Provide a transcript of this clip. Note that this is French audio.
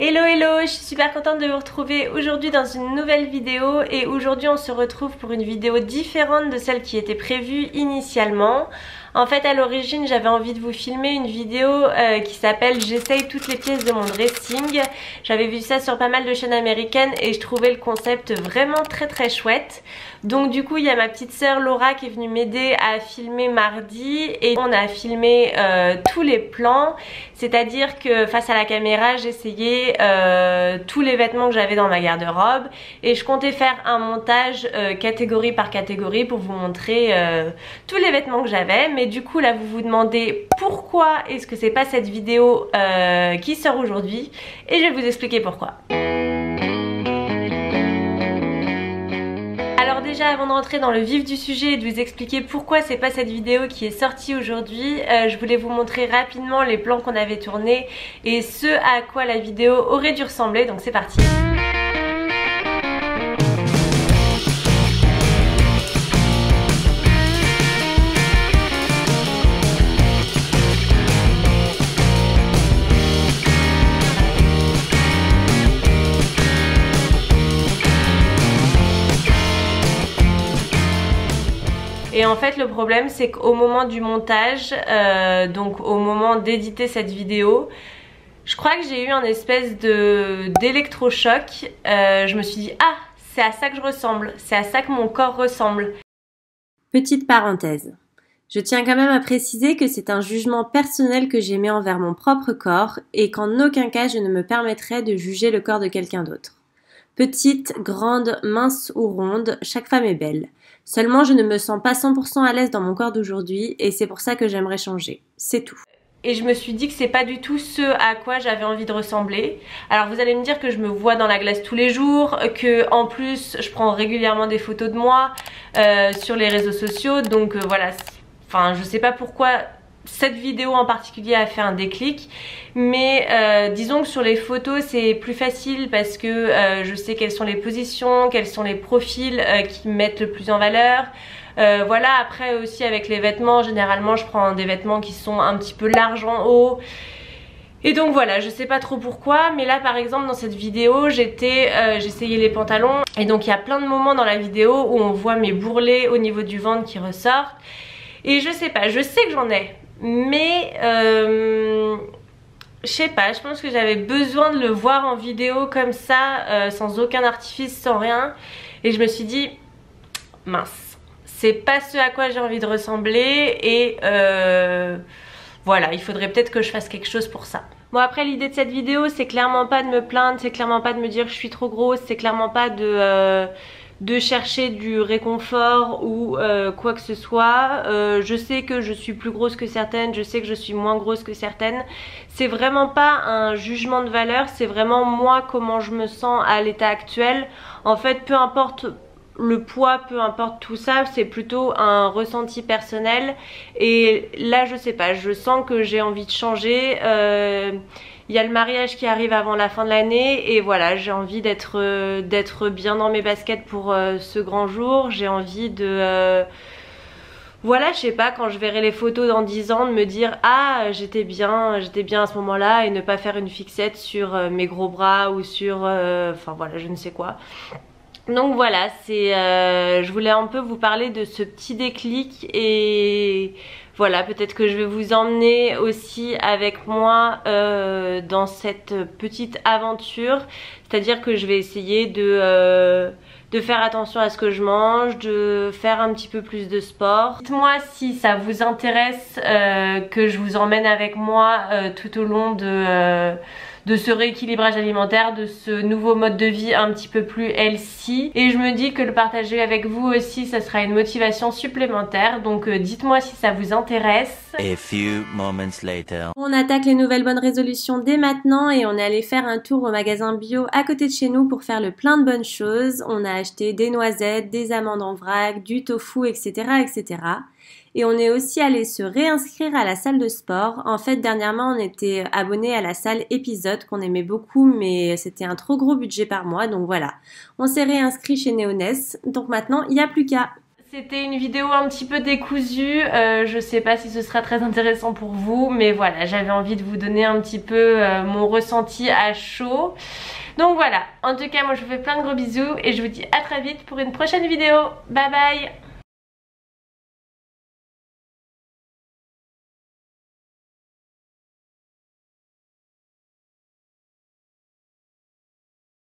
Hello hello, je suis super contente de vous retrouver aujourd'hui dans une nouvelle vidéo et aujourd'hui on se retrouve pour une vidéo différente de celle qui était prévue initialement. En fait à l'origine j'avais envie de vous filmer une vidéo qui s'appelle j'essaye toutes les pièces de mon dressing. J'avais vu ça sur pas mal de chaînes américaines et je trouvais le concept vraiment très chouette. Donc du coup il y a ma petite sœur Laura qui est venue m'aider à filmer mardi et on a filmé tous les plans. C'est-à-dire que face à la caméra j'essayais tous les vêtements que j'avais dans ma garde-robe et je comptais faire un montage catégorie par catégorie pour vous montrer tous les vêtements que j'avais. Mais du coup là vous vous demandez pourquoi est-ce que c'est pas cette vidéo qui sort aujourd'hui et je vais vous expliquer pourquoi. Alors déjà avant de rentrer dans le vif du sujet et de vous expliquer pourquoi c'est pas cette vidéo qui est sortie aujourd'hui, je voulais vous montrer rapidement les plans qu'on avait tournés et ce à quoi la vidéo aurait dû ressembler, donc c'est parti. Et en fait le problème c'est qu'au moment du montage, donc au moment d'éditer cette vidéo, je crois que j'ai eu un espèce d'électrochoc. Je me suis dit ah c'est à ça que je ressemble, c'est à ça que mon corps ressemble. Petite parenthèse. Je tiens quand même à préciser que c'est un jugement personnel que j'émets envers mon propre corps et qu'en aucun cas je ne me permettrai de juger le corps de quelqu'un d'autre. Petite, grande, mince ou ronde, chaque femme est belle. Seulement, je ne me sens pas 100% à l'aise dans mon corps d'aujourd'hui et c'est pour ça que j'aimerais changer. C'est tout. Et je me suis dit que c'est pas du tout ce à quoi j'avais envie de ressembler. Alors vous allez me dire que je me vois dans la glace tous les jours, que en plus je prends régulièrement des photos de moi sur les réseaux sociaux. Donc voilà, enfin je sais pas pourquoi cette vidéo en particulier a fait un déclic, mais disons que sur les photos c'est plus facile parce que je sais quelles sont les positions, quels sont les profils qui me mettent le plus en valeur. Voilà, après aussi avec les vêtements, généralement je prends des vêtements qui sont un petit peu larges en haut. Et donc voilà, je sais pas trop pourquoi, mais là par exemple dans cette vidéo j'essayais les pantalons et donc il y a plein de moments dans la vidéo où on voit mes bourrelets au niveau du ventre qui ressortent. Et je sais pas, je sais que j'en ai, mais je sais pas, je pense que j'avais besoin de le voir en vidéo comme ça, sans aucun artifice, sans rien. Et je me suis dit, mince, c'est pas ce à quoi j'ai envie de ressembler et voilà, il faudrait peut-être que je fasse quelque chose pour ça. Bon après l'idée de cette vidéo c'est clairement pas de me plaindre, c'est clairement pas de me dire que je suis trop grosse, c'est clairement pas de chercher du réconfort ou quoi que ce soit. Je sais que je suis plus grosse que certaines, je sais que je suis moins grosse que certaines. C'est vraiment pas un jugement de valeur, c'est vraiment moi comment je me sens à l'état actuel. En fait peu importe le poids, peu importe tout ça, c'est plutôt un ressenti personnel et là je sais pas, je sens que j'ai envie de changer. Il y a le mariage qui arrive avant la fin de l'année et voilà, j'ai envie d'être bien dans mes baskets pour ce grand jour. J'ai envie de voilà, je sais pas, quand je verrai les photos dans 10 ans, de me dire ah j'étais bien à ce moment là et ne pas faire une fixette sur mes gros bras ou sur enfin voilà, je ne sais quoi. Donc voilà, je voulais un peu vous parler de ce petit déclic et voilà, peut-être que je vais vous emmener aussi avec moi dans cette petite aventure. C'est-à-dire que je vais essayer de faire attention à ce que je mange, de faire un petit peu plus de sport. Dites-moi si ça vous intéresse que je vous emmène avec moi tout au long de ce rééquilibrage alimentaire, de ce nouveau mode de vie un petit peu plus healthy. Et je me dis que le partager avec vous aussi, ça sera une motivation supplémentaire. Donc dites-moi si ça vous intéresse. A few moments later. On attaque les nouvelles bonnes résolutions dès maintenant et on est allé faire un tour au magasin bio à côté de chez nous pour faire le plein de bonnes choses. On a acheté des noisettes, des amandes en vrac, du tofu, etc. etc. Et on est aussi allé se réinscrire à la salle de sport. En fait, dernièrement, on était abonné à la salle Épisode qu'on aimait beaucoup, mais c'était un trop gros budget par mois. Donc voilà, on s'est réinscrit chez Néoness. Donc maintenant, il n'y a plus qu'à. C'était une vidéo un petit peu décousue, je sais pas si ce sera très intéressant pour vous, mais voilà, j'avais envie de vous donner un petit peu mon ressenti à chaud. Donc voilà, en tout cas moi je vous fais plein de gros bisous et je vous dis à très vite pour une prochaine vidéo. Bye bye.